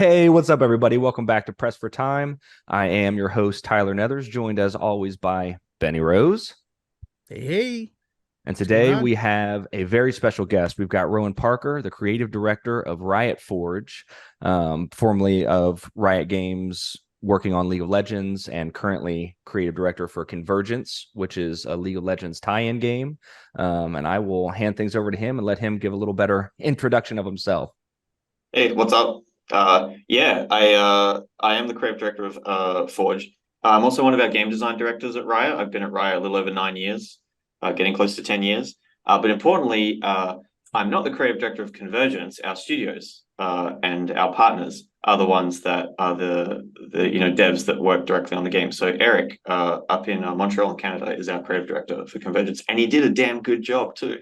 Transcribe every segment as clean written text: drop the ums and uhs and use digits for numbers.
Hey, what's up, everybody? Welcome back to Press for Time. I am your host, Tyler Nethers, joined as always by Benny Rose. Hey, And what's going today on? we have a very special guest. We've got Rowan Parker, the creative director of Riot Forge, formerly of Riot Games, working on League of Legends, and currently creative director for Convergence, which is a League of Legends tie-in game. And I will hand things over to him and let him give a little better introduction of himself. Hey, what's up? I am the creative director of Forge. I'm also one of our game design directors at Riot. I've been at Riot a little over 9 years, getting close to 10 years. But importantly, I'm not the creative director of Convergence. Our studios and our partners are the ones that are the devs that work directly on the game. So Eric up in Montreal in Canada is our creative director for Convergence, and he did a damn good job too.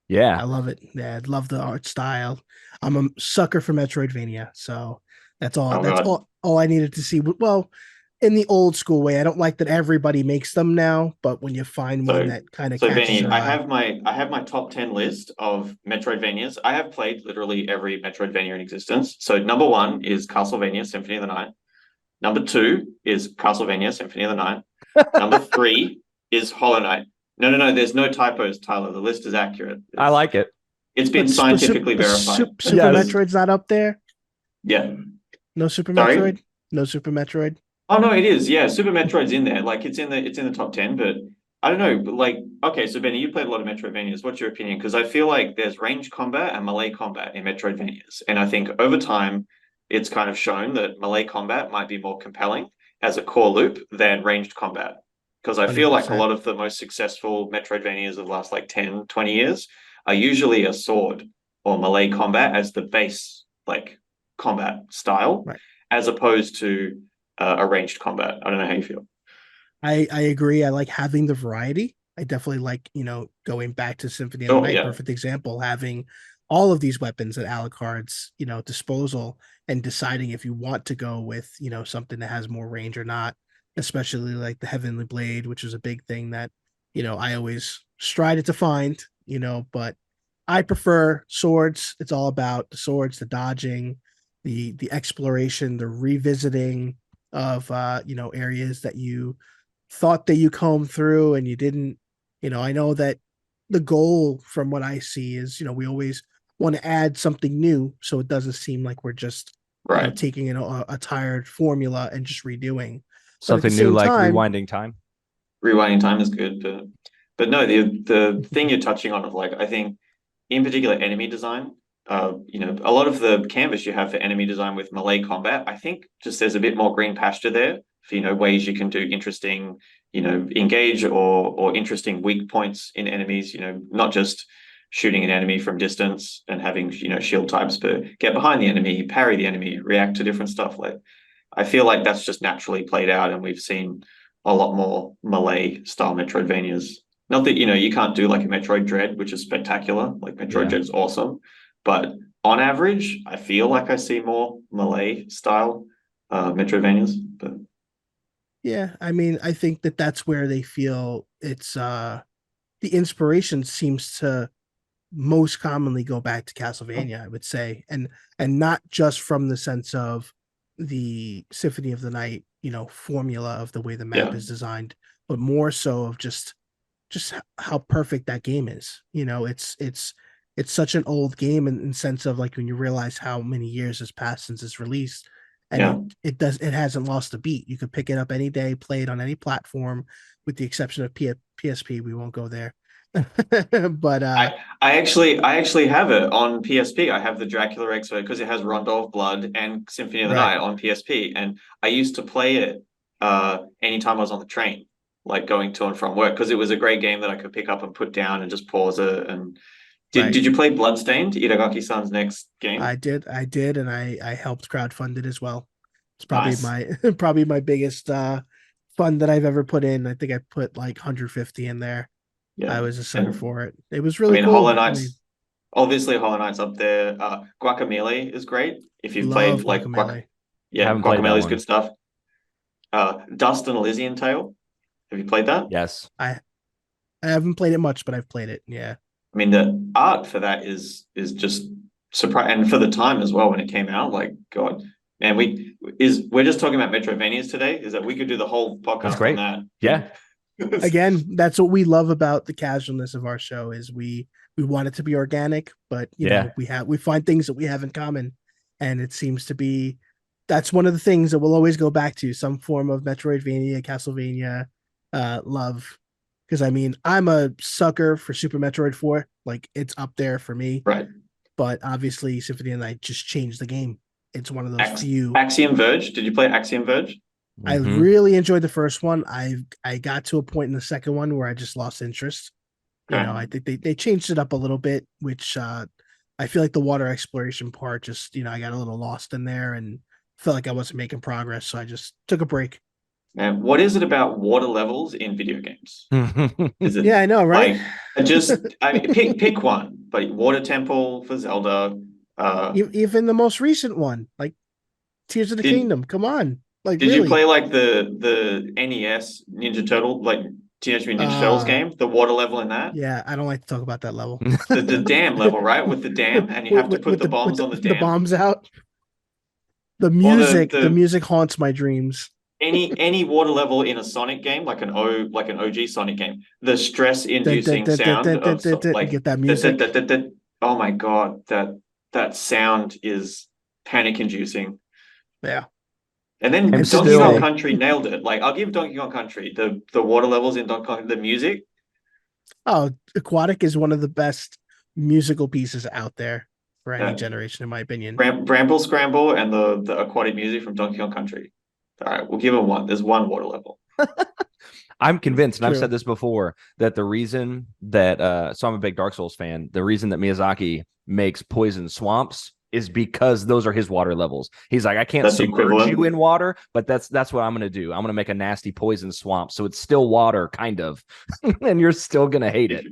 Yeah. I love it. Yeah, I love the art style. I'm a sucker for Metroidvania, so that's all. Oh That's God. all I needed to see. Well, in the old school way, I don't like that everybody makes them now, but when you find one So, that kind of so catches Benny, your eye, I have my top 10 list of Metroidvanias. I have played literally every Metroidvania in existence. So number one is Castlevania Symphony of the Night. Number two is Castlevania Symphony of the Night. Number three is Hollow Knight. No. There's no typos, Tyler. The list is accurate. I like it. It's been scientifically verified. Super Yes. Metroid's not up there. Yeah. No Super Sorry. Metroid. No Super Metroid. Oh no, it is. Yeah, Super Metroid's in there. Like it's in the top 10, but I don't know. But like, okay, so Benny, you played a lot of Metroidvanias. What's your opinion? Because I feel like there's range combat and melee combat in Metroidvanias. And I think over time it's kind of shown that melee combat might be more compelling as a core loop than ranged combat. Because I feel like a 100%. lot of the most successful Metroidvanias of the last like 10, 20 years are usually a sword or melee combat as the base like combat style, Right. as opposed to arranged combat. I don't know how you feel. I agree. I like having the variety. I definitely like, going back to Symphony of the Oh Night, yeah, perfect example, having all of these weapons at Alucard's, disposal and deciding if you want to go with, something that has more range or not, especially like the Heavenly Blade, which is a big thing that, I always strided to find, but I prefer swords. It's all about the swords, the dodging, the exploration, the revisiting of areas that you thought that you combed through and you didn't. I know that the goal from what I see is, we always want to add something new so it doesn't seem like we're just, right. taking a tired formula and just redoing. But at the Something new same like time, rewinding time. Rewinding time is good, but no, the thing you're touching on of like I think in particular enemy design. A lot of the canvas you have for enemy design with melee combat, I think just there's a bit more green pasture there for ways you can do interesting, engage or interesting weak points in enemies. Not just shooting an enemy from distance and having shield types, but get behind the enemy, parry the enemy, react to different stuff. Like I feel like that's just naturally played out, and we've seen a lot more melee style Metroidvanias. Not that you can't do like a Metroid Dread, which is spectacular. Like Metroid Yeah. Dread is awesome, but on average, I feel like I see more melee style Metroidvanias. But yeah, I mean, I think that that's where they feel it's the inspiration seems to most commonly go back to Castlevania, I would say, and not just from the sense of the Symphony of the Night, formula of the way the map yeah, is designed, but more so of just how perfect that game is. It's such an old game in sense of like when you realize how many years has passed since it's released, and yeah. it hasn't lost a beat. You could pick it up any day, play it on any platform, with the exception of PSP. We won't go there. But I actually have it on PSP. I have the Dracula X because it has Rondo of Blood and Symphony of the right. Night on PSP, and I used to play it anytime I was on the train, like going to and from work, because it was a great game that I could pick up and put down and just pause it. And did Right. did you play Bloodstained, Itagaki-san's next game? I did, and I helped crowdfund it as well. It's probably Nice. my probably my biggest fund that I've ever put in. I think I put like 150 in there. Yeah. I was a sucker And for it. It was I really mean, Hollow cool. I mean, Knight's obviously Hollow Knight's up there. Guacamelee is great if you've played love like Guacamelee. I yeah, haven't played that Guacamelee is good one. stuff. Dust and Elysian Tale. Have you played that? Yes. I I haven't played it much, but I've played it. Yeah. I mean, the art for that is just surprised, and for the time as well when it came out, like God, man, we're just talking about Metrovanias today. Is that we could do the whole That's podcast on great. that? Yeah. Again, that's what we love about the casualness of our show is we want it to be organic, but you Yeah. know, we find things that we have in common. And it seems to be that's one of the things that we'll always go back to, some form of Metroidvania, Castlevania love. Because I mean, I'm a sucker for Super Metroid 4. Like it's up there for me. Right. But obviously Symphony of the Night just changed the game. It's one of those few Axiom Verge. Did you play Axiom Verge? I Mhm. really enjoyed the first one. I got to a point in the second one where I just lost interest. You Okay. know, I think they changed it up a little bit, which I feel like the water exploration part just, I got a little lost in there and felt like I wasn't making progress, so I just took a break. Man, what is it about water levels in video games? Is it Yeah, I know, right? I mean, pick one, but Water Temple for Zelda. Even the most recent one, like Tears of the Did Kingdom. Come on. Like did you really. play like the NES Ninja Turtle, like Teenage Mutant Ninja Turtles game? The water level in that? Yeah, I don't like to talk about that level. The dam level, right? With the dam, and you have to put the bombs on the the dam. bombs out. The Or the music haunts my dreams. any water level in a Sonic game, like an OG Sonic game, the stress inducing sound of like get that music. oh my God, that sound is panic inducing. Yeah. And then I'm Donkey Kong still- Country nailed it. Like I'll give Donkey Kong Country the water levels in Donkey Kong, the music. Oh, Aquatic is one of the best musical pieces out there for any Yeah. generation, in my opinion. Bramble Scramble and the aquatic music from Donkey Kong Country. All right, we'll give him one. There's one water level. I'm convinced, and I've True. said this before, that the reason that so I'm a big Dark Souls fan, the reason that Miyazaki makes poison swamps is because those are his water levels. He's like, I can't That's the submerge equivalent. you in water, but that's what I'm gonna do. I'm gonna make a nasty poison swamp. So it's still water, kind of, and you're still gonna hate it.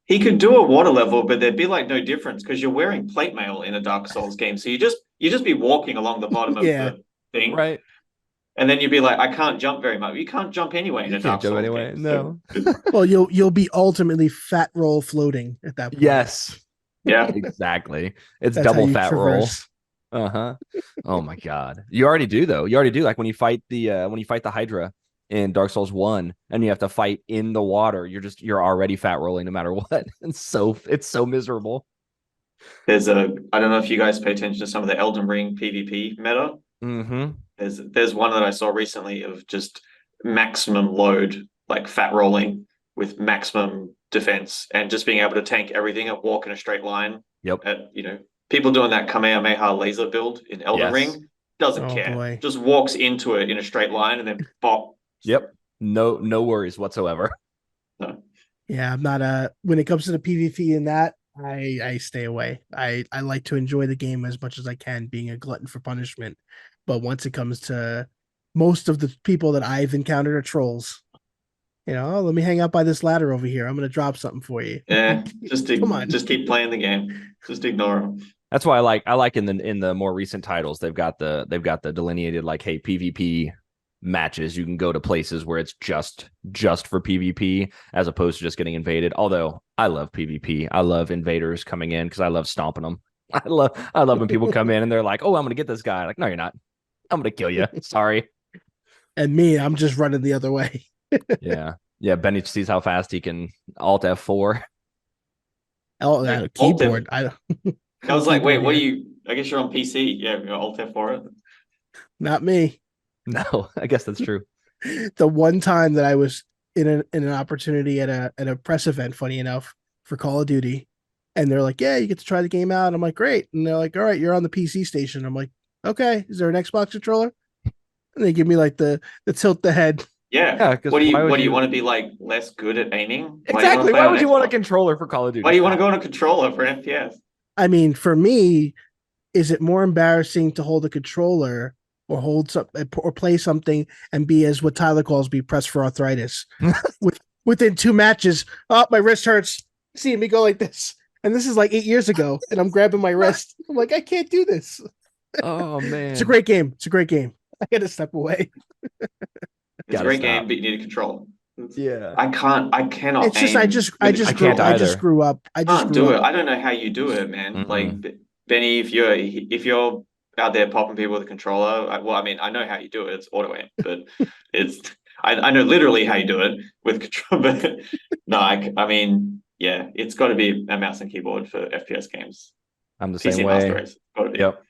He could do a water level, but there'd be like no difference because you're wearing plate mail in a Dark Souls game. So you just be walking along the bottom of Yeah. the thing. Right. And then you'd be like, I can't jump very much. You can't jump anyway in a Dark Souls anyway. game. No. So, Well, you'll be ultimately fat roll floating at that point. Yes. yeah. Exactly. It's That's how double you fat traverse. roll. Uh-huh. Oh my God. You already do though. You already do. Like when you fight the Hydra in Dark Souls 1 and you have to fight in the water, you're already fat rolling no matter what. It's so miserable. I don't know if you guys pay attention to some of the Elden Ring PvP meta. Mm-hmm. There's one that I saw recently of just maximum load, like fat rolling with maximum defense and just being able to tank everything and walk in a straight line. Yep. People doing that Kamehameha laser build in Elden Yes. Ring doesn't Oh, care. boy. Just walks into it in a straight line and then bop. Yep. No worries whatsoever. No. Yeah, I'm not when it comes to the PvP in that, I stay away. I like to enjoy the game as much as I can, being a glutton for punishment. But once it comes to most of the people that I've encountered are trolls. Let me hang out by this ladder over here. I'm gonna drop something for you. Yeah, Come on. just keep playing the game. Just ignore them. That's why I like in the more recent titles, they've got the delineated like, hey, PvP matches. You can go to places where it's just for PvP as opposed to just getting invaded. Although I love PvP. I love invaders coming in because I love stomping them. I love when people come in and they're like, oh, I'm gonna get this guy. Like, no, you're not. I'm gonna kill you. Sorry. And me, I'm just running the other way. Yeah. Benny sees how fast he can alt F4. Oh, that keyboard. I was like, wait, what are you? I guess you're on PC. Yeah, you're Alt F4. Not me. No, I guess that's true. The one time that I was in an opportunity at a press event, funny enough, for Call of Duty, and they're like, "Yeah, you get to try the game out." I'm like, "Great," and they're like, "All right, you're on the PC station." I'm like, "Okay, is there an Xbox controller?" And they give me like the tilt the head. Yeah. 'cause What do you why want to be like less good at aiming? Exactly. Why would you want a Xbox? controller for Call of Duty? Why do you want to go on a controller for an FPS? I mean, for me, is it more embarrassing to hold a controller or hold some or play something and be, as what Tyler calls, be pressed for arthritis within 2 matches? Oh, my wrist hurts. See me go like this, and this is like 8 years ago, and I'm grabbing my wrist. I'm like, I can't do this. Oh man, It's a great game. It's a great game. I got to step away. It's a great game, but you need a controller. Yeah. I cannot. It's just aim I just with a grew can't I either. just grew up. I just can't grew do up. it. I don't know how you do it, man. Mm-mm. Like Benny, if you're out there popping people with a controller, well, I mean, I know how you do it. It's auto aim, but it's I know literally how you do it with control. But no, I mean, yeah, it's got to be a mouse and keyboard for FPS games. I'm the same PC Master way. Race, got to be. Yep.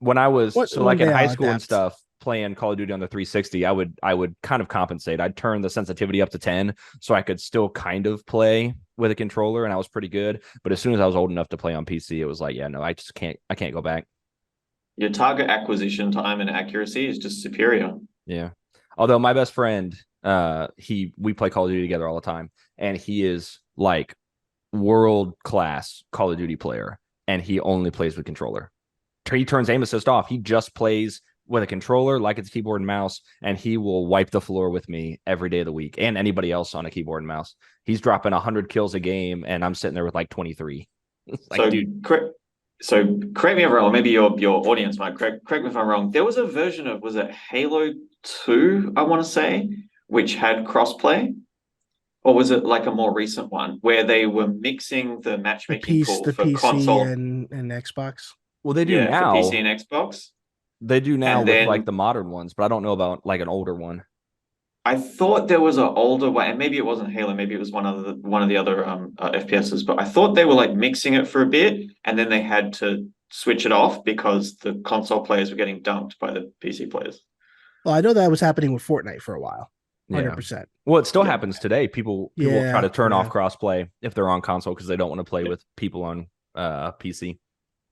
When I was so One like in day high I'll school and adapt. stuff, playing Call of Duty on the 360, I would kind of compensate. I'd turn the sensitivity up to 10 so I could still kind of play with a controller, and I was pretty good. But as soon as I was old enough to play on PC, it was like, yeah, no, I can't go back. Your target acquisition time and accuracy is just superior. Yeah. Although my best friend, we play Call of Duty together all the time, and he is like world class Call of Duty player, and he only plays with controller. He turns aim assist off. He just plays with a controller, like it's keyboard and mouse, and he will wipe the floor with me every day of the week and anybody else on a keyboard and mouse. He's dropping 100 kills a game, and I'm sitting there with like 23. Like, So dude, correct me if I'm wrong. Maybe your audience might correct me if I'm wrong. There was a version of, was it Halo 2, I want to say, which had crossplay? Or was it like a more recent one where they were mixing the matchmaking pool The for PC console? and Xbox. well, they do Yeah, for PC now. and Xbox. They do now And with like then the modern ones, but I don't know about like an older one. I thought there was an older one, and maybe it wasn't Halo, maybe it was one of the other FPSs, but I thought they were like mixing it for a bit, and then they had to switch it off because the console players were getting dumped by the PC players. Well, I know that was happening with Fortnite for a while. Yeah. 100%. Well, it still Yeah. happens today. People will try Yeah, to turn off yeah. crossplay if they're on console because they don't want to play Yeah. with people on PC.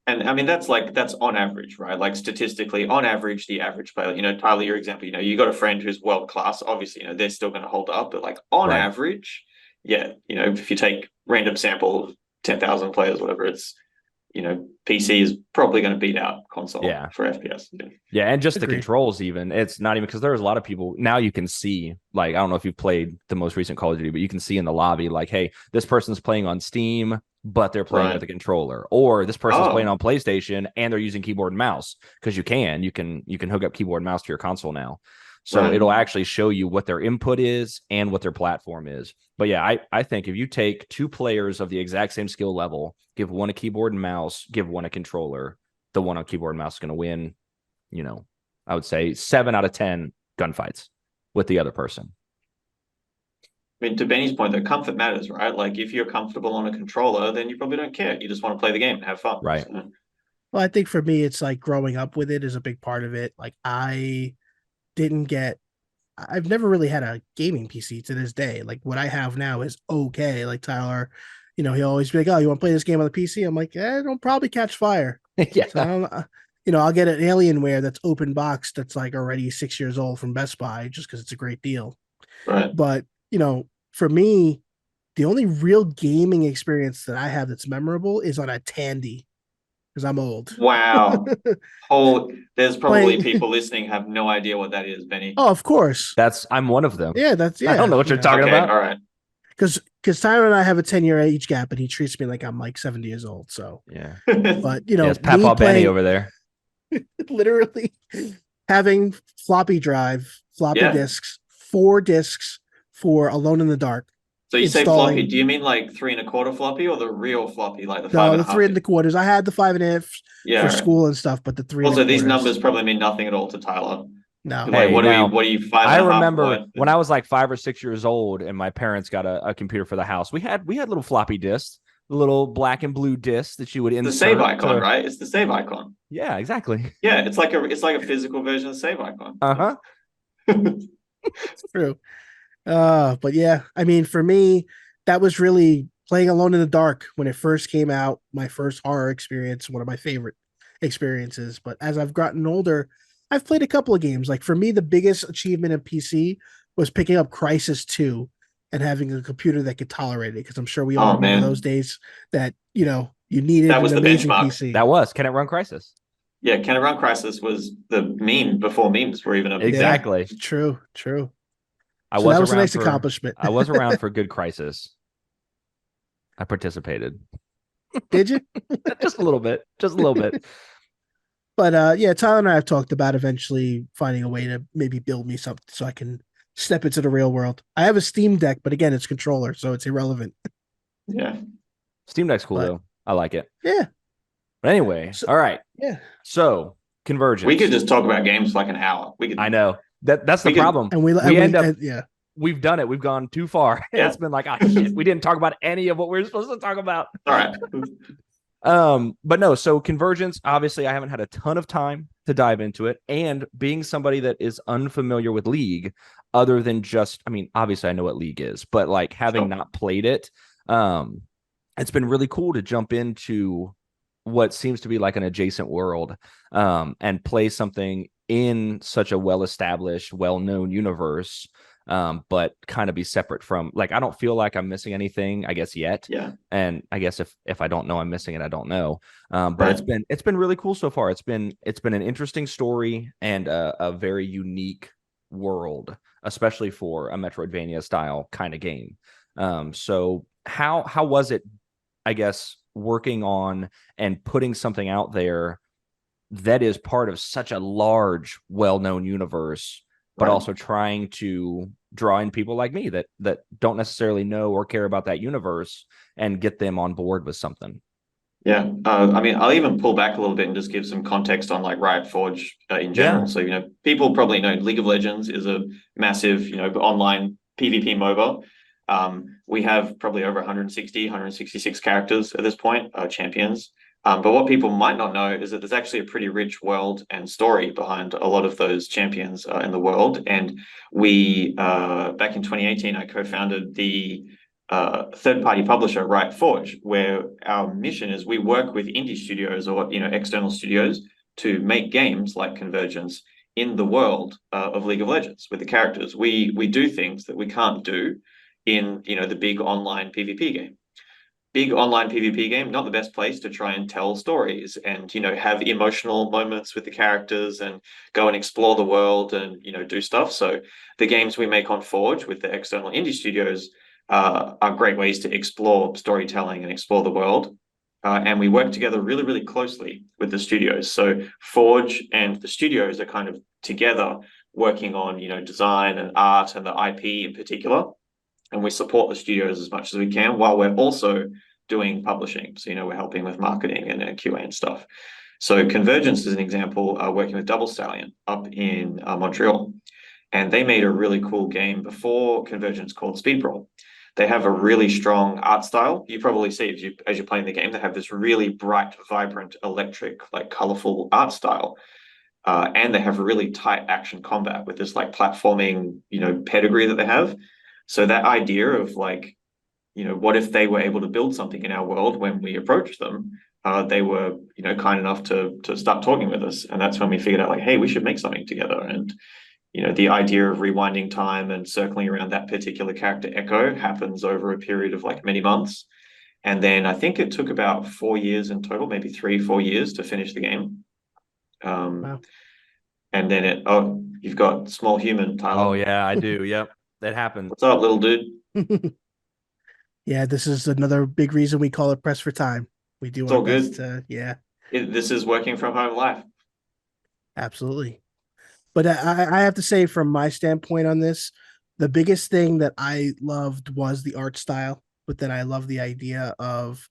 And I mean, that's on average, right? Like statistically, on average, the average player, Tyler, your example, you got a friend who's world class. Obviously, they're still going to hold up, but like on Right. average, yeah, if you take random sample of 10,000 players, whatever, it's, PC is probably going to beat out console for FPS. Yeah. Yeah, and just the Agreed. controls even. It's not even because there's a lot of people now you can see, like, I don't know if you've played the most recent Call of Duty, but you can see in the lobby, like, hey, this person's playing on Steam, but they're playing with a controller. Or this person's playing on PlayStation and they're using keyboard and mouse because you can hook up keyboard and mouse to your console now. So it'll actually show you what their input is and what their platform is. But yeah, I think if you take two players of the exact same skill level, give one a keyboard and mouse, give one a controller, the one on keyboard and mouse is going to win, I would say 7 out of 10 gunfights with the other person. I mean, to Benny's point, the comfort matters, right? Like if you're comfortable on a controller, then you probably don't care. You just want to play the game and have fun. Right. So. Well, I think for me, it's like growing up with it is a big part of it. Like I've never really had a gaming PC to this day. Like what I have now is okay. Like Tyler, he'll always be like, "Oh, you want to play this game on the PC?" I'm like, it'll probably catch fire." Yeah. So I don't, I'll get an Alienware that's open box that's like already 6 years old from Best Buy just because it's a great deal. Right. But for me, the only real gaming experience that I have that's memorable is on a Tandy because I'm old. Wow. There's probably people listening have no idea what that is, Benny. Oh, of course. I'm one of them. Yeah, I don't know what you're talking about. All right. Because Tyler and I have a 10-year age gap, and he treats me like I'm like 70 years old. So yeah, but it's Papa Benny over there. Literally having floppy disks, 4 disks for Alone in the Dark. So you say floppy? Do you mean like 3 1/4 floppy or the real floppy, like the 5 No, the 3 1/4s. I had the 5 1/2 for school and stuff, but the 3 Also, these numbers probably mean nothing at all to Tyler. No. Hey, what are you 5 I and a half? remember when I was like 5 or 6 years old, and my parents got a computer for the house. We had little floppy disks, the little black and blue discs that you would insert. The save icon, right? It's the save icon. Yeah, exactly. Yeah, it's like a physical version of the save icon. It's true. But yeah, I mean, for me, that was really playing Alone in the Dark when it first came out. My first horror experience, one of my favorite experiences. But as I've gotten older, I've played a couple of games. Like for me, the biggest achievement in PC was picking up Crysis 2 and having a computer that could tolerate it. Because I'm sure we all remember those days that you needed that was an amazing benchmark. PC. That was. Can it run Crysis? Yeah, Can It Run Crysis was the meme before memes were even exactly. Yeah, true. So that was a nice accomplishment. I was around for good Crysis. I participated. Did you? Just a little bit. But yeah, Tyler and I have talked about eventually finding a way to maybe build me something so I can step into the real world. I have a Steam Deck, but again, it's controller, so it's irrelevant. Yeah. Steam Deck's cool though. I like it. Yeah. But anyway, So, all right. yeah, So We could Convergence. just talk about games for like an hour. I know that's the We could problem. and we We end up yeah. we've done it. We've gone too far. Yeah. It's been like, ah, shit, we didn't talk about any of what we were supposed to talk about. All right. But no, so Convergence, obviously I haven't had a ton of time to dive into it. And being somebody that is unfamiliar with League, other than just, I mean, obviously I know what League is, but like having not played it, it's been really cool to jump into what seems to be like an adjacent world, and play something in such a well-established, well-known universe, but kind of be separate from, like, I don't feel like I'm missing anything, I guess, yet. Yeah. And I guess if I don't know I'm missing it, I don't know. But Right. it's been really cool so far. It's been an interesting story and a very unique world, especially for a Metroidvania style kind of game. So how was it, I guess, working on and putting something out there that is part of such a large, well-known universe, but Right. also trying to draw in people like me that don't necessarily know or care about that universe and get them on board with something. Yeah. I mean, I'll even pull back a little bit and just give some context on like Riot Forge in general. Yeah. So, people probably know League of Legends is a massive, online PvP MOBA. We have probably over 160, 166 characters at this point, champions. But what people might not know is that there's actually a pretty rich world and story behind a lot of those champions in the world. And back in 2018, I co-founded the third-party publisher, Riot Forge, where our mission is we work with indie studios or external studios to make games like Convergence in the world of League of Legends with the characters. We do things that we can't do in the big online PvP game. Big online PvP game, not the best place to try and tell stories and have emotional moments with the characters and go and explore the world and do stuff. So the games we make on Forge with the external indie studios are great ways to explore storytelling and explore the world. And we work together really, really closely with the studios. So Forge and the studios are kind of together working on design and art and the IP in particular. And we support the studios as much as we can while we're also doing publishing. So, we're helping with marketing and QA and stuff. So Convergence is an example, working with Double Stallion up in Montreal. And they made a really cool game before Convergence called Speed Brawl. They have a really strong art style. You probably see as you're playing the game, they have this really bright, vibrant, electric, like colorful art style. And they have a really tight action combat with this like platforming, pedigree that they have. So that idea of like, what if they were able to build something in our world when we approached them? They were, kind enough to start talking with us, and that's when we figured out like, hey, we should make something together. And the idea of rewinding time and circling around that particular character Echo happens over a period of like many months, and then I think it took about 4 years in total, maybe 3-4 years to finish the game. Wow. And then you've got small human Tyler. Oh yeah, I do. Yep, that happened. What's up, little dude? Yeah, this is another big reason we call it Press for Time. We do It's our all best good. to, yeah, This is working from home life. absolutely. But I have to say, from my standpoint on this, the biggest thing that I loved was the art style, but then I love the idea of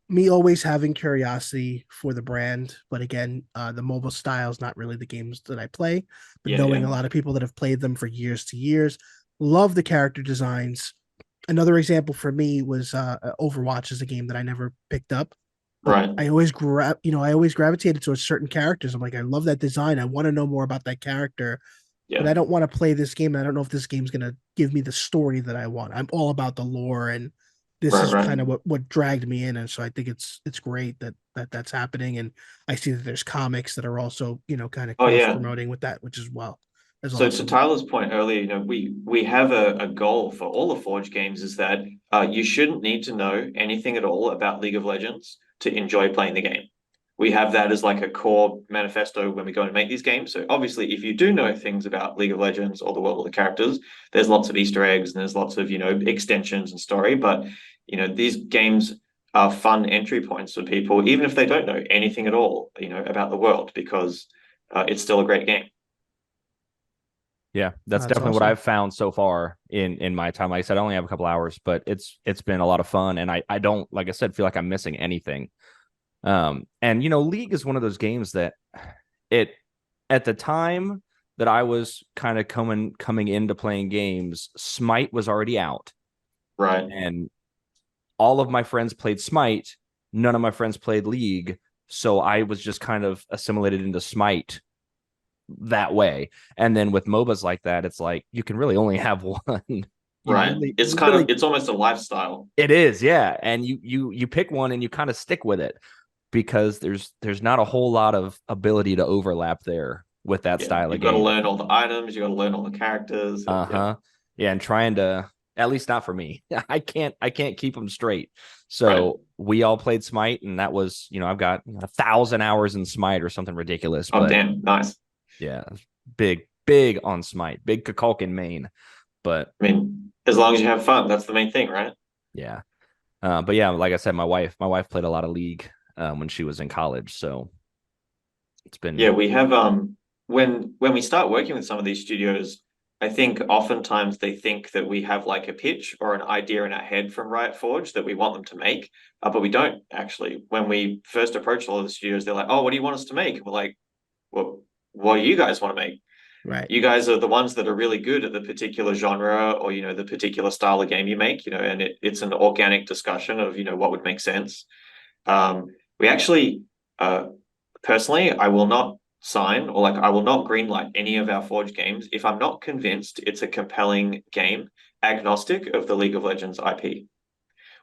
me always having curiosity for the brand. But again, the mobile style is not really the games that I play, but Yeah, knowing yeah. a lot of people that have played them for years to years, love the character designs. Another example for me was Overwatch is a game that I never picked up, but Right. I always gravitated towards certain characters. I'm like, I love that design. I want to know more about that character, but Yeah. I don't want to play this game. I don't know if this game's gonna give me the story that I want. I'm all about the lore, and this Right, is right. kind of what dragged me in. And so I think it's great that's happening. And I see that there's comics that are also kind of Oh cross yeah. promoting with that, which is So to awesome. Tyler's point earlier, we have a goal for all the Forge games is that you shouldn't need to know anything at all about League of Legends to enjoy playing the game. We have that as like a core manifesto when we go and make these games. So obviously, if you do know things about League of Legends or the world of the characters, there's lots of Easter eggs and there's lots of extensions and story. But these games are fun entry points for people, even if they don't know anything at all, about the world, because it's still a great game. Yeah, that's That's definitely what awesome. I've found so far in my time. Like I said, I only have a couple hours, but it's been a lot of fun, and I don't, like I said, feel like I'm missing anything. And League is one of those games that it at the time that I was kind of coming into playing games, Smite was already out. Right. And all of my friends played Smite. None of my friends played League. So I was just kind of assimilated into Smite that way. And then with MOBAs like that, it's like you can really only have one. Right. It's almost a lifestyle. It is, yeah. And you pick one and you kind of stick with it because there's not a whole lot of ability to overlap there with that style of You've got to game. learn all the items, you got to learn all the characters. Uh-huh. Yeah, and trying to, at least not for me. I can't keep them straight. So we all played Smite, and that was, I've got 1,000 hours in Smite or something ridiculous. Oh, But damn, nice. yeah, big on Smite, big Kukulkan main. But I mean, as long as you have fun, that's the main thing, right? yeah. But yeah, like I said, my wife played a lot of League when she was in college. So it's been We have when we start working with some of these studios, I think oftentimes they think that we have like a pitch or an idea in our head from Riot Forge that we want them to make, but we don't actually. When we first approach all of the studios, they're like, "Oh, what do you want us to make?" We're like, "Well, what do you guys want to make? Right. You guys are the ones that are really good at the particular genre or the particular style of game you make, and it's an organic discussion of what would make sense. We actually personally, I will not sign or I will not greenlight any of our Forge games if I'm not convinced it's a compelling game, agnostic of the League of Legends IP.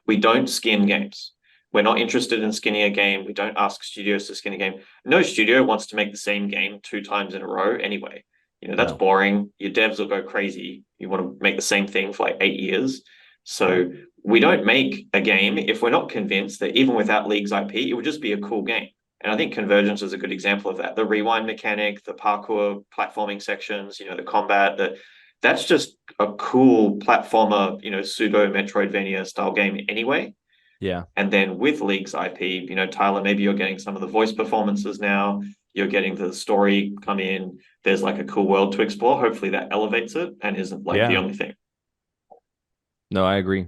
We don't skin games. We're not interested in skinning a game. We don't ask studios to skin a game. No studio wants to make the same game 2 times in a row anyway. That's no. boring. Your devs will go crazy. You want to make the same thing for like 8 years. So we don't make a game if we're not convinced that even without League's IP, it would just be a cool game. And I think Convergence is a good example of that. The rewind mechanic, the parkour platforming sections, the combat, that's just a cool platformer, pseudo Metroidvania style game anyway. Yeah. And then with League's IP, Tyler, maybe you're getting some of the voice performances now. You're getting the story come in. There's like a cool world to explore. Hopefully that elevates it and isn't like the only thing. No, I agree.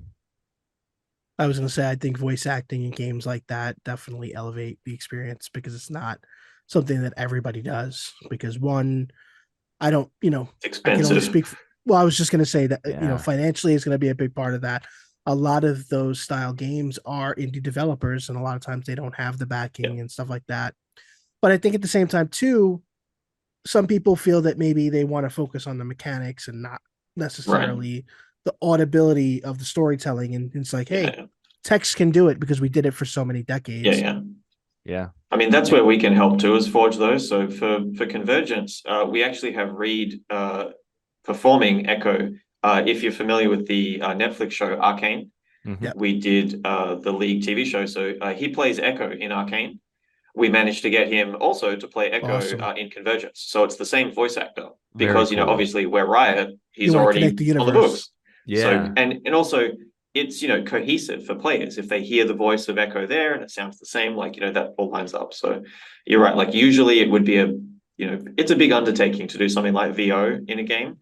I was going to say, I think voice acting in games like that definitely elevate the experience because it's not something that everybody does. Because one, I don't, It's I can only expensive. speak. Well, I was just going to say that, Yeah. financially is going to be a big part of that. A lot of those style games are indie developers, and a lot of times they don't have the backing and stuff like that. But I think at the same time, too, some people feel that maybe they want to focus on the mechanics and not necessarily the audibility of the storytelling. And it's like, hey, text can do it because we did it for so many decades. Yeah. I mean, that's where we can help too as Forge, though. So for Convergence, we actually have Reed performing Echo. If you're familiar with the Netflix show Arcane, we did the League TV show. So he plays Echo in Arcane. We managed to get him also to play Echo in Convergence. So it's the same voice actor because, cool. Obviously we're Riot. He's already on the books. Yeah. So, and also it's, cohesive for players. If they hear the voice of Echo there and it sounds the same, that all lines up. So you're right. Like usually it would be it's a big undertaking to do something like VO in a game,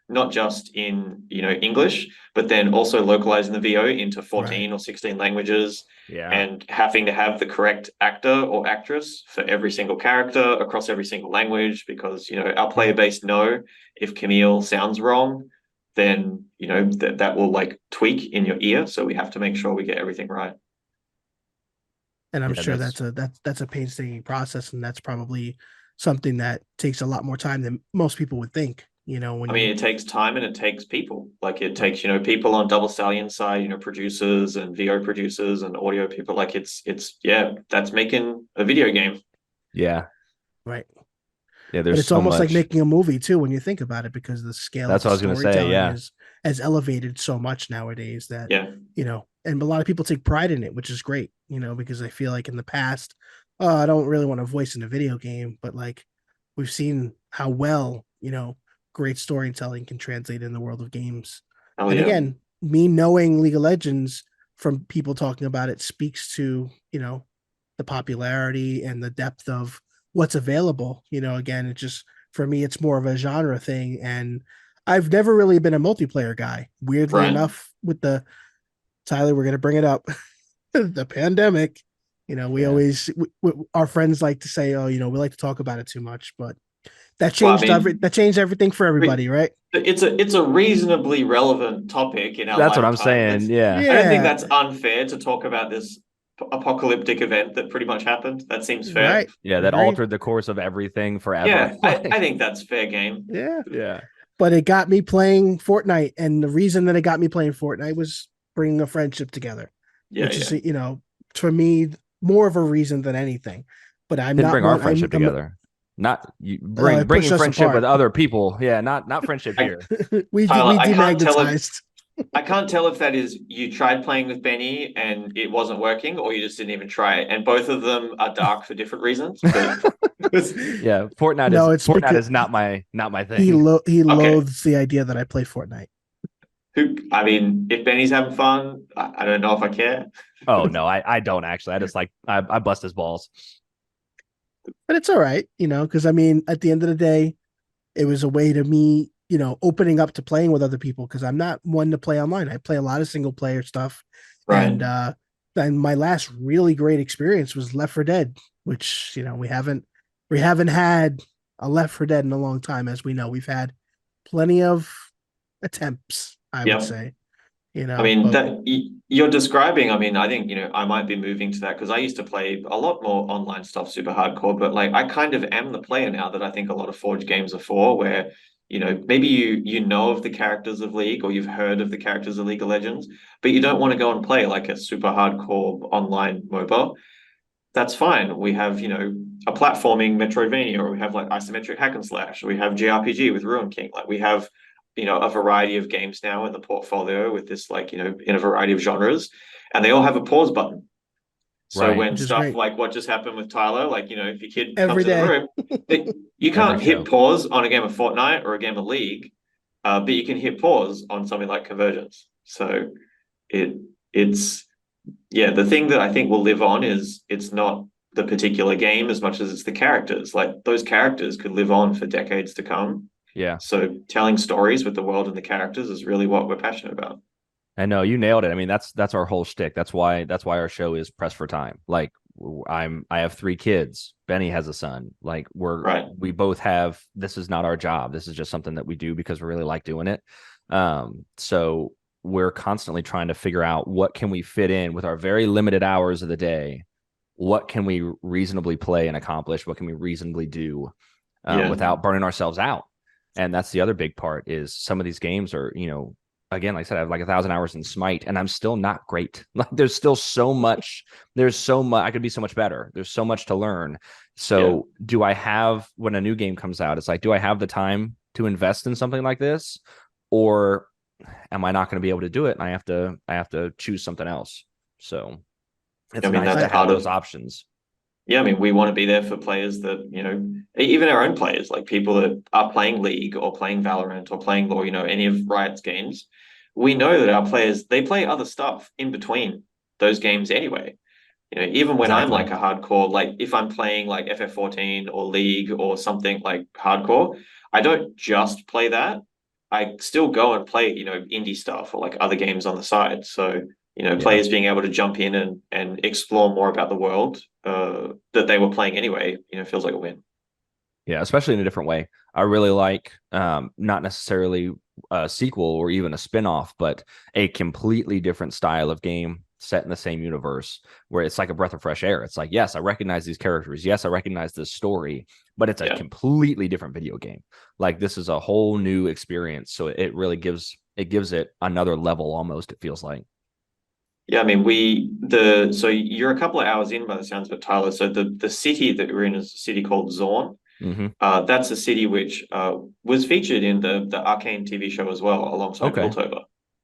not just in, English, but then also localizing the VO into 14 or 16 languages and having to have the correct actor or actress for every single character across every single language because, our player base know if Camille sounds wrong, then, that will tweak in your ear. So we have to make sure we get everything right. And I'm sure that's a painstaking process, and that's probably something that takes a lot more time than most people would think. It takes time and it takes people. It takes, people on Double Stallion side, producers and VO producers and audio people. That's making a video game. Yeah. Right. Yeah, but it's almost like making a movie too when you think about it, because the scale of storytelling is elevated so much nowadays that and a lot of people take pride in it, which is great, because I feel like in the past, I don't really want to voice in a video game, but we've seen how well, great storytelling can translate in the world of games. Again, me knowing League of Legends from people talking about it speaks to, the popularity and the depth of what's available. Again, it just, for me, it's more of a genre thing. And I've never really been a multiplayer guy. Weirdly enough, with Tyler, we're going to bring it up, the pandemic, We Yeah. always our friends like to say, "Oh, we like to talk about it too much," but Well, I mean, that changed everything for everybody, right? it's a reasonably relevant topic in our That's what I'm lifetime. saying. Yeah. I don't think Yeah, that's unfair to talk about this apocalyptic event that pretty much happened. That seems fair. right. Yeah. That Agreed. altered the course of everything forever. Yeah, I Like, think that's fair game. Yeah. yeah. But it got me playing Fortnite, and the reason that it got me playing Fortnite was bringing a friendship together, Yeah, which is yeah. for me more of a reason than anything. But I'm Didn't not bring our one. friendship I'm together. Not you it pushed bringing us friendship with apart. other people. Yeah. Not friendship I, here. Tyler, We demagnetized. I can't tell if that is you tried playing with Benny and it wasn't working, or you just didn't even try it. And both of them are dark for different reasons. But Yeah. No, it's Fortnite because is not my thing. he okay, loathes the idea that I play Fortnite. who? I mean, if Benny's having fun, I don't know if I care. Oh no, I don't actually. I just like I bust his balls. But it's all right, because I mean, at the end of the day, it was a way to me, opening up to playing with other people because I'm not one to play online. I play a lot of single player stuff, Right. and my last really great experience was Left 4 Dead, which we haven't had a Left 4 Dead in a long time, as we know. We've had plenty of attempts, I would Yep. say, I mean, but you're describing, I mean, I think, I might be moving to that because I used to play a lot more online stuff, super hardcore, but like I kind of am the player now that I think a lot of Forge games are for, where, maybe you know of the characters of League or you've heard of the characters of League of Legends, but you don't want to go and play like a super hardcore online MOBA. That's fine. We have, a platforming Metroidvania, or we have like isometric hack and slash, or we have JRPG with Ruin King. Like we have, a variety of games now in the portfolio with this, like, in a variety of genres, and they all have a pause button. So Right. when which is stuff great like what just happened with Tyler, like, if your kid every comes in the day. room, you Every can't hit show. pause on a game of Fortnite or a game of League, but you can hit pause on something like Convergence. So it it's yeah, the thing that I think will live on is it's not the particular game as much as it's the characters. Like those characters could live on for decades to come. Yeah. So telling stories with the world and the characters is really what we're passionate about. I know you nailed it. I mean, that's our whole shtick. That's why our show is pressed for time. Like I have 3 kids. Benny has a son. Like Right. we both have. This is not our job. This is just something that we do because we really like doing it. So we're constantly trying to figure out what can we fit in with our very limited hours of the day. What can we reasonably play and accomplish? What can we reasonably do Yeah. without burning ourselves out? And that's the other big part is some of these games are, again, like I said, I have like 1,000 hours in Smite, and I'm still not great. Like there's still so much. There's so much. I could be so much better. There's so much to learn. Yeah. So, do I have when a new game comes out? It's like, do I have the time to invest in something like this, or am I not going to be able to do it? And I have to choose something else. So I it's mean, nice that's to have part those of, options. yeah, I mean, we want to be there for players that, even our own players, like people that are playing League or playing Valorant or playing, or, any of Riot's games. We know that our players, they play other stuff in between those games anyway. Even when I'm Exactly. like a hardcore, like if I'm playing like FF14 or League or something like hardcore, I don't just play that. I still go and play, indie stuff or like other games on the side. So, Yeah. players being able to jump in and explore more about the world that they were playing anyway, feels like a win. Yeah, especially in a different way. I really like not necessarily a sequel or even a spin-off, but a completely different style of game set in the same universe where it's like a breath of fresh air. It's like, yes, I recognize these characters. Yes, I recognize this story, but it's a Yeah. completely different video game. Like this is a whole new experience. So it really gives it another level almost, it feels like. Yeah, I mean, so you're a couple of hours in by the sounds of it, Tyler. So the city that we're in is a city called Zorn. Mm-hmm. That's a city which was featured in the Arcane TV show as well, alongside Okay. Piltover.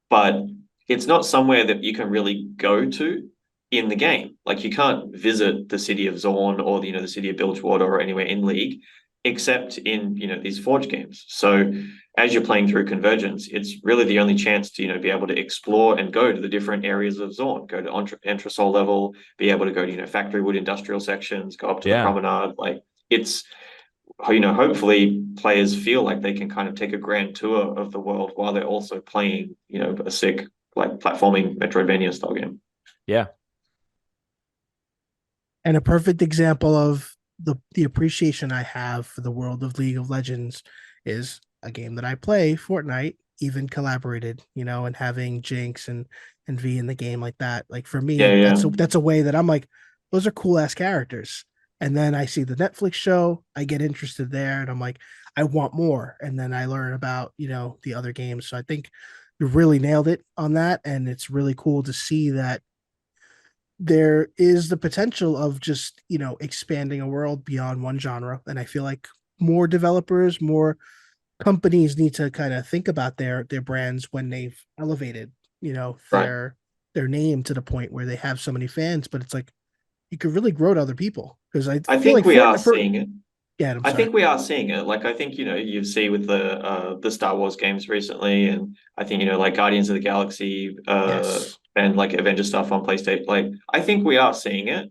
But it's not somewhere that you can really go to in the game. Like you can't visit the city of Zorn or the city of Bilgewater or anywhere in League, except in these Forge games. So as you're playing through Convergence, it's really the only chance to be able to explore and go to the different areas of Zorn, go to Entresol level, be able to go to Factory Wood industrial sections, go up to the Yeah. promenade. Like it's hopefully players feel like they can kind of take a grand tour of the world while they're also playing, a sick like platforming Metroidvania style game. Yeah. And a perfect example of the appreciation I have for the world of League of Legends is a game that I play, Fortnite, even collaborated, and having Jinx and V in the game like that. Like for Yeah, me, yeah. that's a way that I'm like, those are cool ass characters. And then I see the Netflix show, I get interested there, and I'm like, I want more. And then I learn about, the other games. So I think you really nailed it on that. And it's really cool to see that there is the potential of just expanding a world beyond one genre, and I feel like more developers, more companies need to kind of think about their brands when they've elevated Right. their name to the point where they have so many fans, but it's like you could really grow to other people, because I I feel think like we are Fortnite for seeing it. yeah, I'm I sorry. think we are seeing it. Like I think, you see with the Star Wars games recently, and I think, like Guardians of the Galaxy Yes. and like Avenger stuff on PlayStation. Like I think we are seeing it.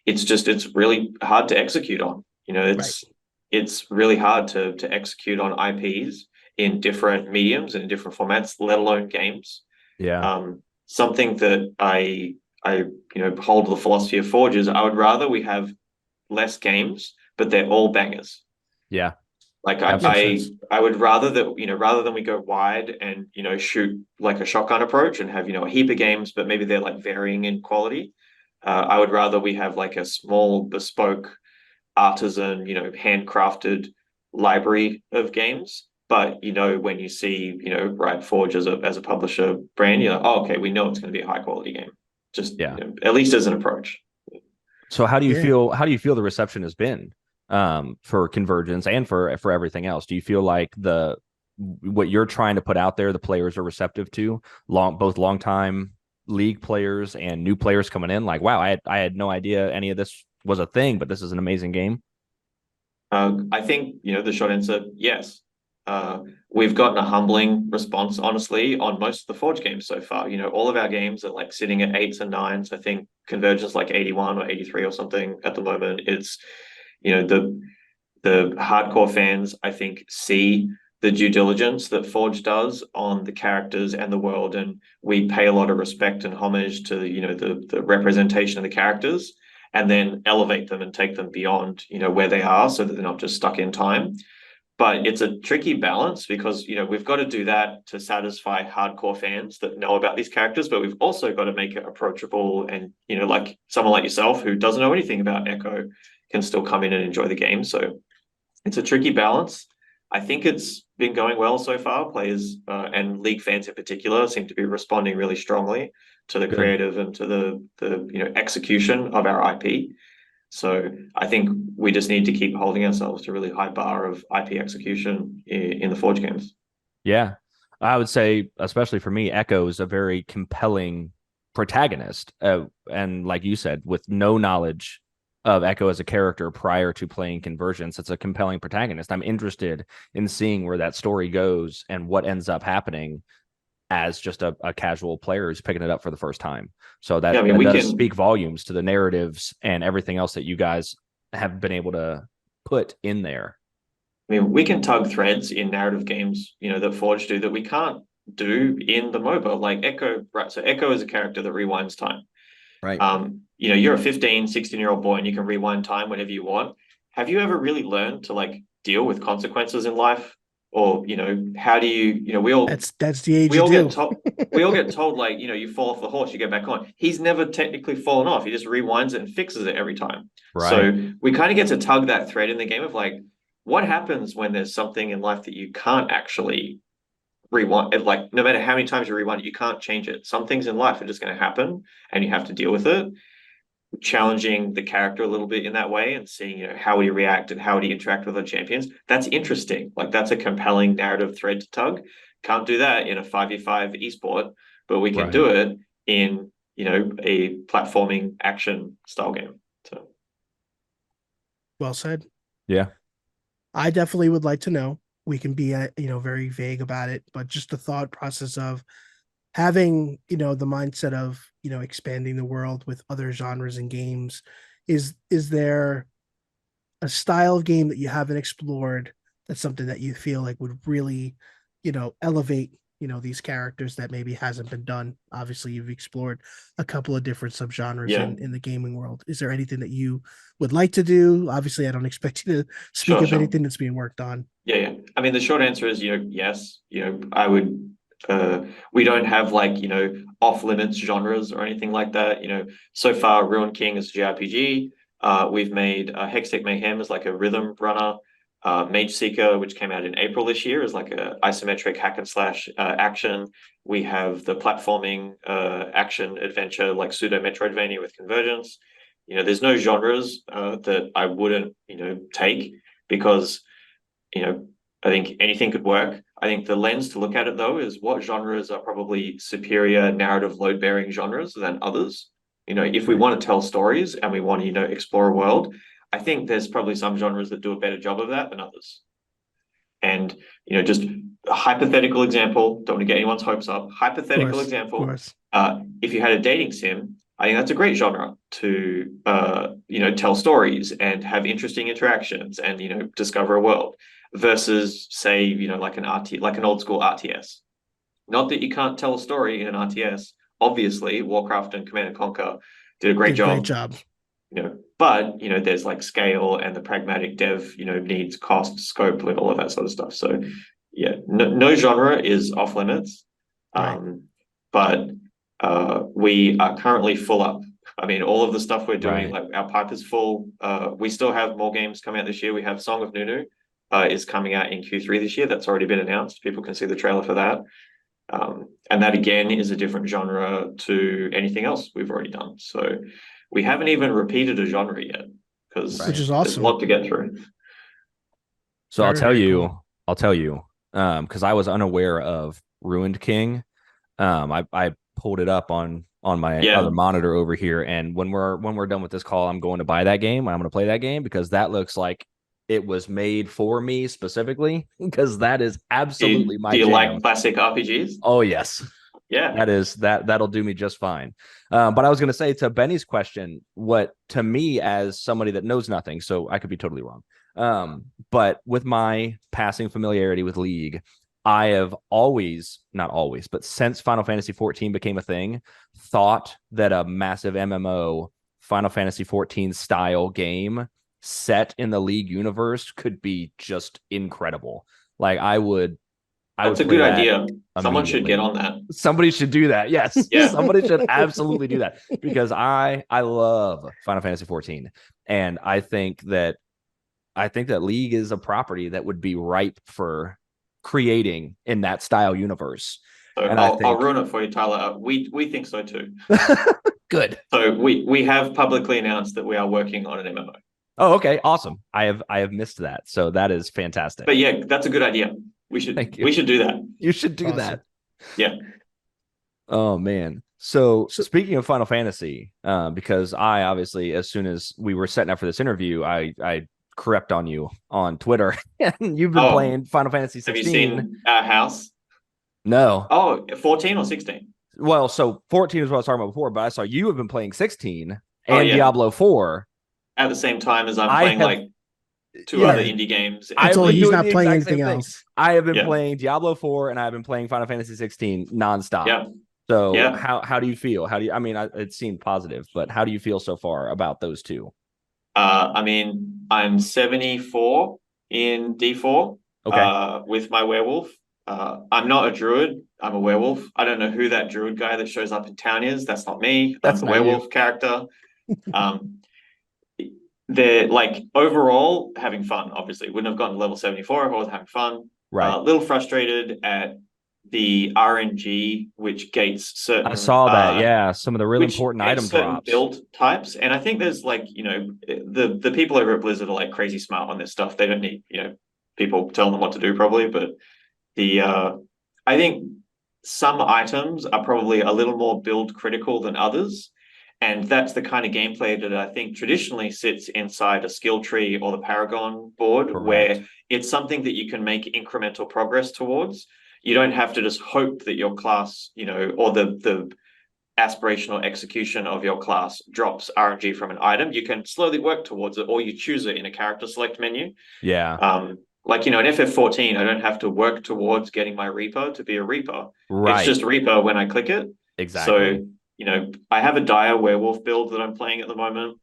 It's really hard to execute on. Right. It's really hard to execute on IPs in different mediums and in different formats, let alone games. Yeah. Something that I hold the philosophy of Forge is I would rather we have less games, but they're all bangers. Yeah. Like Makes Absolutely. sense. I would rather that, rather than we go wide and, shoot like a shotgun approach and have, a heap of games, but maybe they're like varying in quality. I would rather we have like a small bespoke artisan, handcrafted library of games. But when you see, Riot Forge as a publisher brand, you're like, oh, okay, we know it's going to be a high quality game. Just, Yeah. at least as an approach. So how do you Yeah. feel? How do you feel the reception has been for Convergence and for everything else? Do you feel like the what you're trying to put out there, the players are receptive to both long time league players and new players coming in? Like, wow, I had no idea any of this was a thing, but this is an amazing game. I think, the short answer, yes. We've gotten a humbling response, honestly, on most of the Forge games so far. All of our games are like sitting at eights and nines. I think Convergence like 81 or 83 or something at the moment. It's, the hardcore fans, I think, see the due diligence that Forge does on the characters and the world, and we pay a lot of respect and homage to the representation of the characters, and then elevate them and take them beyond where they are, so that they're not just stuck in time. But it's a tricky balance because we've got to do that to satisfy hardcore fans that know about these characters, but we've also got to make it approachable, and like someone like yourself who doesn't know anything about Echo can still come in and enjoy the game. So it's a tricky balance. I think it's been going well so far. Players and league fans in particular seem to be responding really strongly to the Good. creative and to the execution of our IP. So I think we just need to keep holding ourselves to a really high bar of IP execution in the Forge games. Yeah. I would say, especially for me, Echo is a very compelling protagonist. And like you said, with no knowledge of Echo as a character prior to playing Convergence, it's a compelling protagonist. I'm interested in seeing where that story goes and what ends up happening as just a casual player who's picking it up for the first time. So Yeah, I that mean that we does can speak volumes to the narratives and everything else that you guys have been able to put in there. we can tug threads in narrative games, that Forge do that we can't do in the MOBA. Like Echo, right? So Echo is a character that rewinds time. Right. You're a 15, 16-year-old boy and you can rewind time whenever you want. Have you ever really learned to like deal with consequences in life? Or, how do we all That's the age we you all get do. told we all get told like, you fall off the horse, you get back on. He's never technically fallen off. He just rewinds it and fixes it every time. Right. So we kind of get to tug that thread in the game of like, what happens when there's something in life that you can't actually rewind? Like, no matter how many times you rewind it, you can't change it. Some things in life are just going to happen and you have to deal with it. Challenging the character a little bit in that way and seeing, how would he react and how would he interact with other champions. That's interesting. Like that's a compelling narrative thread to tug. Can't do that in a 5v5 esport, but we can Right. do it in, a platforming action style game. So Well said. Yeah. I definitely would like to know. We can be very vague about it, but just the thought process of having the mindset of expanding the world with other genres and games. Is there a style of game that you haven't explored, that's something that you feel like would really elevate these characters that maybe hasn't been done. Obviously, you've explored a couple of different subgenres in the gaming world. Is there anything that you would like to do? Obviously, I don't expect you to speak of anything that's being worked on. Yeah. I mean, the short answer is, yes. I would. We don't have like off limits genres or anything like that. So far, Ruin King is a JRPG. We've made Hextech Mayhem as like a rhythm runner. Mage Seeker, which came out in April this year, is like a isometric hack and slash action. We have the platforming action adventure like pseudo Metroidvania with Convergence. There's no genres that I wouldn't take, because I think anything could work. I think the lens to look at it though is what genres are probably superior narrative load bearing genres than others. If we want to tell stories and we want to explore a world, I think there's probably some genres that do a better job of that than others. And just a hypothetical example, don't want to get anyone's hopes up. Hypothetical example, if you had a dating sim, I think that's a great genre to tell stories and have interesting interactions and discover a world, versus say like an old school RTS. Not that you can't tell a story in an RTS. Obviously, Warcraft and Command and Conquer did a great job. But there's like scale, and the pragmatic dev needs cost, scope, and all of that sort of stuff. So yeah, no genre is off limits. Right. But we are currently full up. I mean, all of the stuff we're doing, like our pipe is full. We still have more games coming out this year. We have Song of Nunu is coming out in Q3 this year. That's already been announced. People can see the trailer for that. And that again is a different genre to anything else we've already done. So we haven't even repeated a genre yet, because which is awesome. There's a lot to get through. So I'll tell you, because I was unaware of Ruined King. I pulled it up on my other monitor over here, and when we're done with this call, I'm going to buy that game. I'm going to play that game, because that looks like it was made for me specifically, because that is absolutely my jam. Do you like classic RPGs? Oh yes. Yeah. That'll do me just fine. But I was going to say, to Benny's question, what to me, as somebody that knows nothing, so I could be totally wrong. But with my passing familiarity with League, I have not always, but since Final Fantasy 14 became a thing, thought that a massive MMO Final Fantasy 14 style game set in the League universe could be just incredible. Like that's a good idea. Someone should get on that. Somebody should do that. Yes. Yeah. Somebody should absolutely do that, because I love Final Fantasy 14. And I think that League is a property that would be ripe for creating in that style universe. So I'll ruin it for you, Tyler. We think so too. Good. So we have publicly announced that we are working on an MMO. Oh, okay. Awesome. I have missed that. So that is fantastic. But yeah, that's a good idea. We should do that. You should do that. Yeah. Oh man. So speaking of Final Fantasy, because I obviously, as soon as we were setting up for this interview, I crept on you on Twitter, and you've been playing Final Fantasy 16. Have you seen our house? No. Oh, 14 or 16? Well, so 14 is what I was talking about before, but I saw you have been playing 16 and Diablo 4 at the same time as I'm playing like two other indie games. He's not playing anything else. I have been playing Diablo 4 and I've been playing Final Fantasy 16 nonstop. Yeah. So how do you feel? It seemed positive, but how do you feel so far about those two? I mean, I'm 74 in D4 with my werewolf. I'm not a druid. I'm a werewolf. I don't know who that druid guy that shows up in town is. That's not me. That's the werewolf character. They're like overall having fun. Obviously, wouldn't have gotten to level 74 if I was having fun. Right. A little frustrated at the RNG, which gates certain. I saw that. Yeah, some of the really important item drops, build types, and I think there's like the people over at Blizzard are like crazy smart on this stuff. They don't need people telling them what to do probably, but I think some items are probably a little more build critical than others. And that's the kind of gameplay that I think traditionally sits inside a skill tree or the Paragon board. Correct. Where it's something that you can make incremental progress towards. You don't have to just hope that your class, or the aspirational execution of your class drops RNG from an item. You can slowly work towards it, or you choose it in a character select menu. Yeah. Like, in FF14, I don't have to work towards getting my Reaper to be a Reaper. It's Right. just Reaper when I click it. Exactly. So, I have a dire werewolf build that I'm playing at the moment.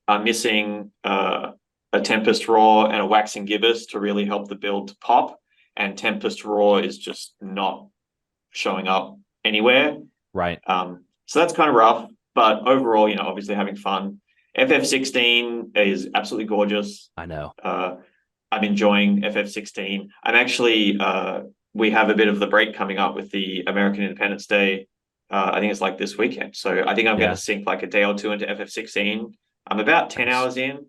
I'm missing a Tempest Roar and a Waxing Gibbous to really help the build to pop. And Tempest Roar is just not showing up anywhere. Right. So that's kind of rough. But overall, obviously having fun. FF16 is absolutely gorgeous. I know. I'm enjoying FF16. I'm actually, we have a bit of the break coming up with the American Independence Day. I think it's like this weekend. So I think I'm going to sink like a day or two into FF16. I'm about 10 hours in,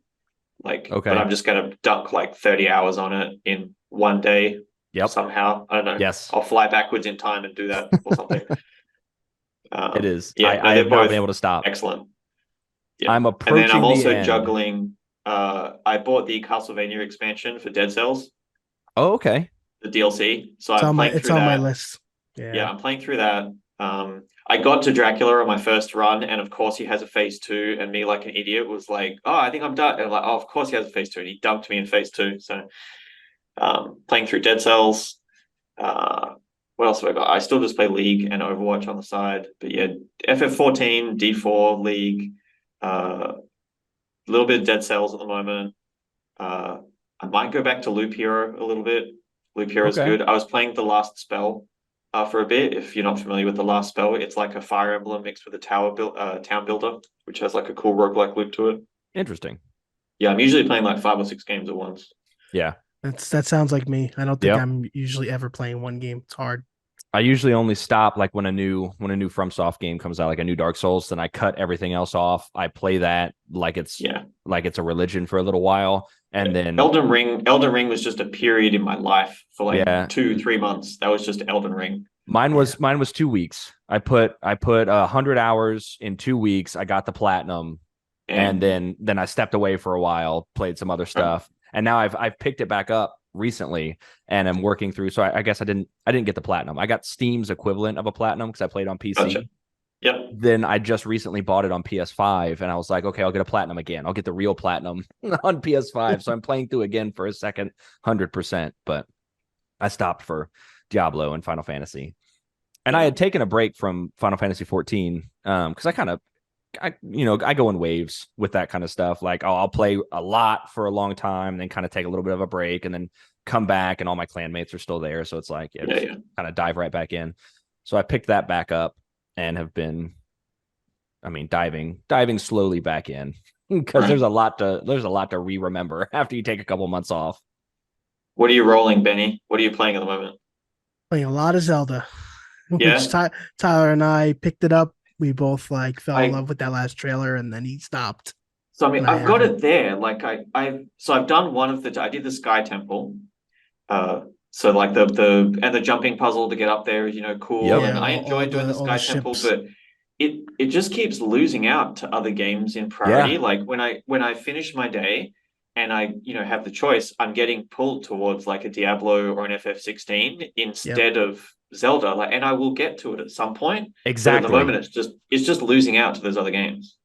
but I'm just going to dunk like 30 hours on it in one day. Yep. Somehow. I don't know. Yes. I'll fly backwards in time and do that or something. It is. Yeah, I have not been able to stop. Excellent. Yeah. I'm approaching and then I'm also end. juggling. I bought the Castlevania expansion for Dead Cells. Oh, okay. The DLC. So It's I'm on playing it's through on that. my list. Yeah, I'm playing through that. I got to Dracula on my first run, and of course he has a phase 2, and me, like an idiot, was like, "Oh, I think I'm done." And I'm like, "Oh, of course he has a phase 2," and he dumped me in phase 2. So, playing through Dead Cells. What else have I got? I still just play League and Overwatch on the side, but yeah, FF14, D4, League, a little bit of Dead Cells at the moment. I might go back to Loop Hero a little bit. Loop Hero is good. I was playing The Last Spell for a bit. If you're not familiar with The Last Spell, it's like a Fire Emblem mixed with a town builder, which has like a cool roguelike loop to it. Interesting. Yeah, I'm usually playing like 5 or 6 games at once. Yeah. That sounds like me. I don't think I'm usually ever playing one game. It's hard. I usually only stop like when a new FromSoft game comes out, like a new Dark Souls, then I cut everything else off. I play that like it's a religion for a little while. And then Elden Ring was just a period in my life for like 2-3 months. That was just Elden Ring. Mine was 2 weeks. I put 100 hours in 2 weeks. I got the platinum, and then I stepped away for a while, played some other stuff, and now I've picked it back up recently, and I'm working through. So I guess I didn't get the platinum. I got Steam's equivalent of a platinum because I played on PC. Gotcha. Yep. Then I just recently bought it on PS5, and I was like, okay, I'll get a platinum again. I'll get the real platinum on PS5. So I'm playing through again for a second, 100%. But I stopped for Diablo and Final Fantasy, and I had taken a break from Final Fantasy 14 because I go in waves with that kind of stuff. Like, I'll play a lot for a long time, and then kind of take a little bit of a break, and then come back, and all my clanmates are still there. So it's like, kind of dive right back in. So I picked that back up and have been, diving slowly back in because there's a lot to remember after you take a couple months off. What are you rolling, Benny? What are you playing at the moment? Playing a lot of Zelda. Yeah. Which Tyler and I picked it up. We both fell in love with that last trailer, and then he stopped. So I've got it there. Like I've done one of I did the Sky Temple. So like the jumping puzzle to get up there is cool. Yep. And I enjoy doing the Sky Temple, but it just keeps losing out to other games in priority. Like when I finish my day and I have the choice, I'm getting pulled towards like a Diablo or an FF16 instead of Zelda. And I will get to it at some point. Exactly. But at the moment it's just losing out to those other games.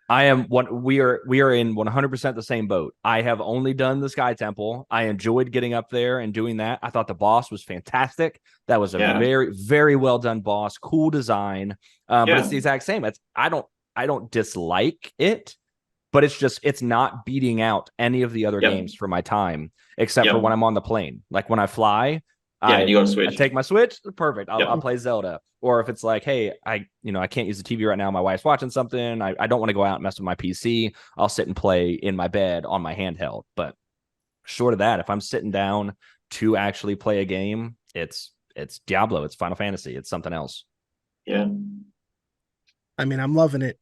We are in 100% the same boat. I have only done the Sky Temple. I enjoyed getting up there and doing that. I thought the boss was fantastic. That was a very, very well done boss. Cool design. But it's the exact same. I don't dislike it, but it's not beating out any of the other games for my time, except for when I'm on the plane. Like when I fly, you got to switch. I take my Switch. Perfect. I'll play Zelda. Or if it's like, hey, I can't use the TV right now. My wife's watching something. I don't want to go out and mess with my PC. I'll sit and play in my bed on my handheld. But short of that, if I'm sitting down to actually play a game, it's Diablo. It's Final Fantasy. It's something else. Yeah. I'm loving it.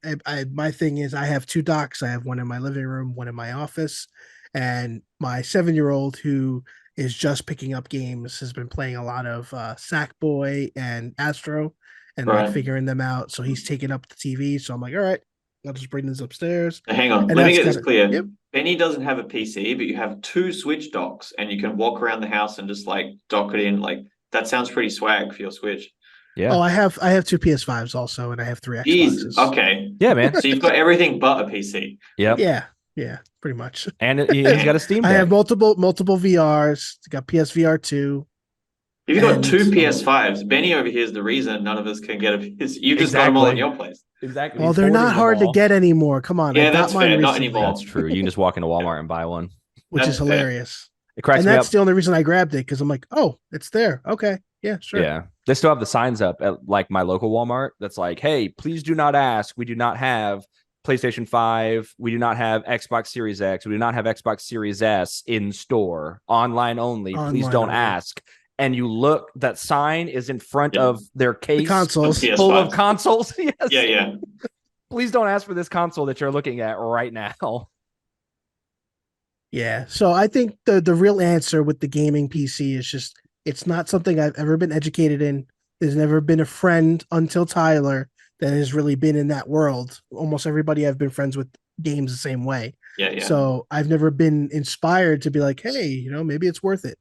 My thing is I have 2 docks. I have one in my living room, one in my office. And my 7-year-old who is just picking up games has been playing a lot of Sackboy and Astro and like figuring them out. So he's taking up the TV. So I'm like, all right, I'll just bring this upstairs. Hang on, let me get this clear. Yep. Benny doesn't have a PC, but you have 2 Switch docks and you can walk around the house and just like dock it in. Like that sounds pretty swag for your Switch. Yeah. Oh, I have 2 PS5s also, and I have 3 Xboxes. Jeez. Okay. Yeah, man. So you've got everything but a PC. Yep. Yeah. Yeah, pretty much. And he's got a Steam I Deck. have multiple VRs. Got PSVR 2. If you've got And- two PS5s, Benny over here is the reason none of us can get a PS. You've just got them all in your place. Exactly. Well, He's they're hoarding not them hard to all. get anymore. Come on, I Yeah, got that's mine fair. Not recently, anymore. That's true. You can just walk into Walmart and buy one. which That's is fair. hilarious. It cracks And me that's up. the only reason I grabbed it, because I'm like, oh, it's there. Okay, yeah, sure. Yeah. They still have the signs up at like my local Walmart that's like, hey, please do not ask. We do not have PlayStation 5. We do not have Xbox Series X. We do not have Xbox Series S in store. Online only. Please Online don't only. ask. And you look, that sign is in front of their case consoles. full of consoles. Yes. Yeah. Please don't ask for this console that you're looking at right now. Yeah. So I think the real answer with the gaming PC is just, it's not something I've ever been educated in. There's never been a friend until Tyler that has really been in that world. Almost everybody I've been friends with games the same way. Yeah. So I've never been inspired to be like, hey, maybe it's worth it.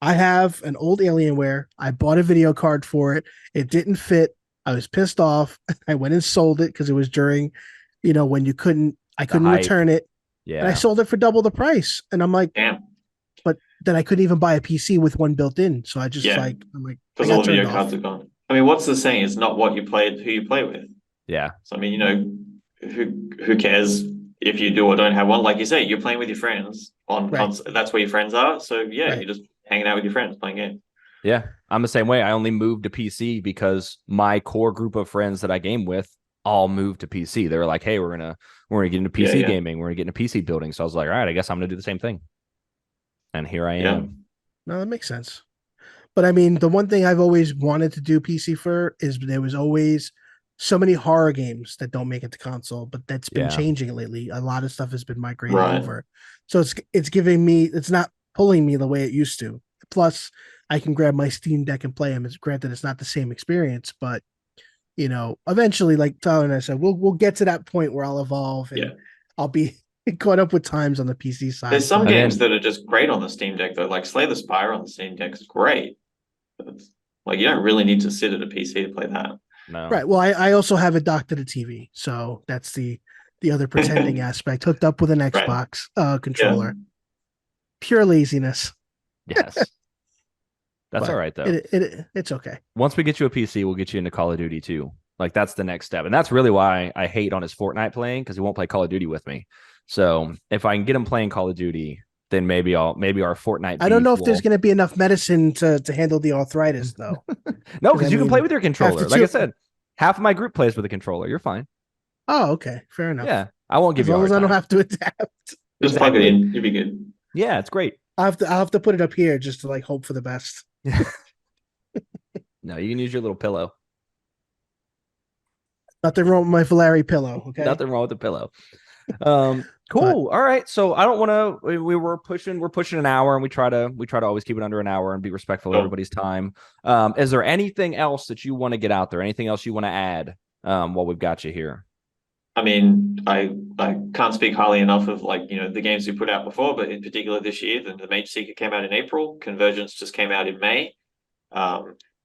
I have an old Alienware. I bought a video card for it. It didn't fit. I was pissed off. I went and sold it because it was during, when I couldn't return it. Yeah. And I sold it for double the price. And I'm like, damn. But then I couldn't even buy a PC with one built in. So I just I'm like, because all the video cards are gone. I mean, what's the saying? It's not what you play, who you play with. Yeah. So I mean, who cares if you do or don't have one? Like you say, you're playing with your friends on console. That's where your friends are. So yeah, you're just hanging out with your friends playing games. Yeah, I'm the same way. I only moved to PC because my core group of friends that I game with all moved to PC. They were like, "Hey, we're gonna get into PC gaming. We're gonna get into PC building." So I was like, "All right, I guess I'm gonna do the same thing." And here I am. No, that makes sense. But I mean, the one thing I've always wanted to do PC for is there was always so many horror games that don't make it to console, but that's been changing lately. A lot of stuff has been migrating over. So it's giving me, it's not pulling me the way it used to. Plus, I can grab my Steam Deck and play them. It's granted it's not the same experience, but eventually, like Tyler and I said, we'll get to that point where I'll evolve and I'll be caught up with times on the PC side. There's some games that are just great on the Steam Deck though, like Slay the Spire on the Steam Deck is great. Like you don't really need to sit at a PC to play that. No. Right. Well, I also have it docked to the TV, so that's the other pretending aspect. Hooked up with an Xbox controller. Yeah. Pure laziness. Yes. That's all right though. It's okay. Once we get you a PC, we'll get you into Call of Duty too. Like that's the next step, and that's really why I hate on his Fortnite playing, because he won't play Call of Duty with me. So if I can get him playing Call of Duty, then maybe our Fortnite. I don't know if there's going to be enough medicine to handle the arthritis though. No, because you can play with your controller. Like I said, half of my group plays with a controller. You're fine. Oh, okay, fair enough. Yeah, I won't give you. As long as I don't have to adapt. Just plug it in. You'll be good. Yeah, it's great. I'll have to put it up here just to like hope for the best. No, you can use your little pillow. Nothing wrong with my Valari pillow. Okay. Nothing wrong with the pillow. Cool. All right. So I don't want to. We're pushing an hour, and we try to always keep it under an hour and be respectful of everybody's time. Is there anything else that you want to get out there? Anything else you want to add? While we've got you here. I mean, I can't speak highly enough of the games we put out before, but in particular this year, the Mage Seeker came out in April. Convergence just came out in May.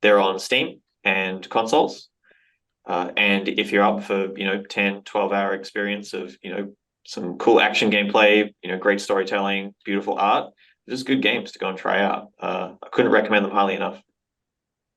They're on Steam and consoles. And if you're up for 10, 12-hour experience of some cool action gameplay, great storytelling, beautiful art, just good games to go and try out. I couldn't recommend them highly enough.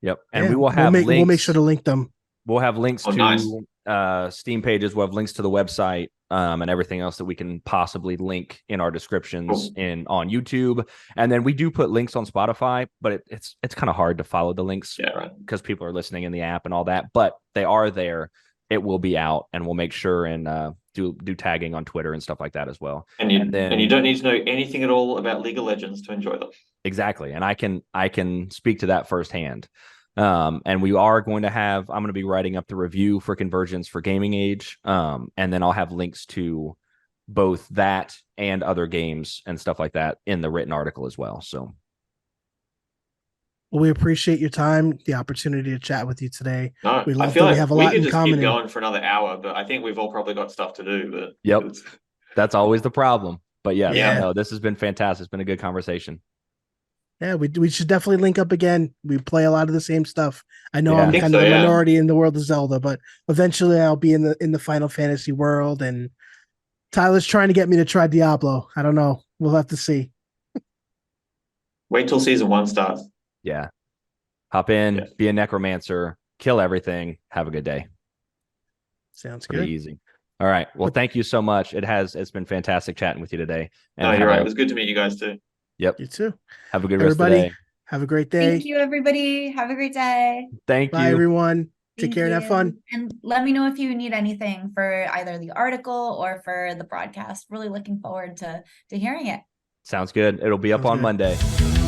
Yep, and we will have links. We'll make sure to link them. We'll have links to Steam pages. We'll have links to the website and everything else that we can possibly link in our descriptions on YouTube. And then we do put links on Spotify, but it's kind of hard to follow the links because people are listening in the app and all that. But they are there. It will be out, and we'll make sure and do tagging on Twitter and stuff like that as well. And you don't need to know anything at all about League of Legends to enjoy them. Exactly, and I can speak to that firsthand. And we are going to I'm going to be writing up the review for Convergence for Gaming Age. And then I'll have links to both that and other games and stuff like that in the written article as well. So. Well, we appreciate your time, the opportunity to chat with you today. No, we I feel like we have a lot could in just common. Keep going for another hour, but I think we've all probably got stuff to do. But yep, that's always the problem. But yeah, no, this has been fantastic. It's been a good conversation. Yeah, we should definitely link up again. We play a lot of the same stuff. I know I'm kind of the minority in the world of Zelda, but eventually I'll be in the Final Fantasy world, and Tyler's trying to get me to try Diablo. I don't know. We'll have to see. Wait till season 1 starts. Yeah. Hop in, Yeah. be a necromancer, kill everything, have a good day. Sounds Pretty good. easy. All right. Well, thank you so much. It's been fantastic chatting with you today. No, you're right. It was good to meet you guys too. Yep. You too. Have a good Everybody, rest of the day. have a great day. Thank you, everybody. Have a great day. Thank Bye, you. everyone. Take Thank care and have you. fun. And let me know if you need anything for either the article or for the broadcast. Really looking forward to hearing it. Sounds good. It'll be up Sounds on good. Monday.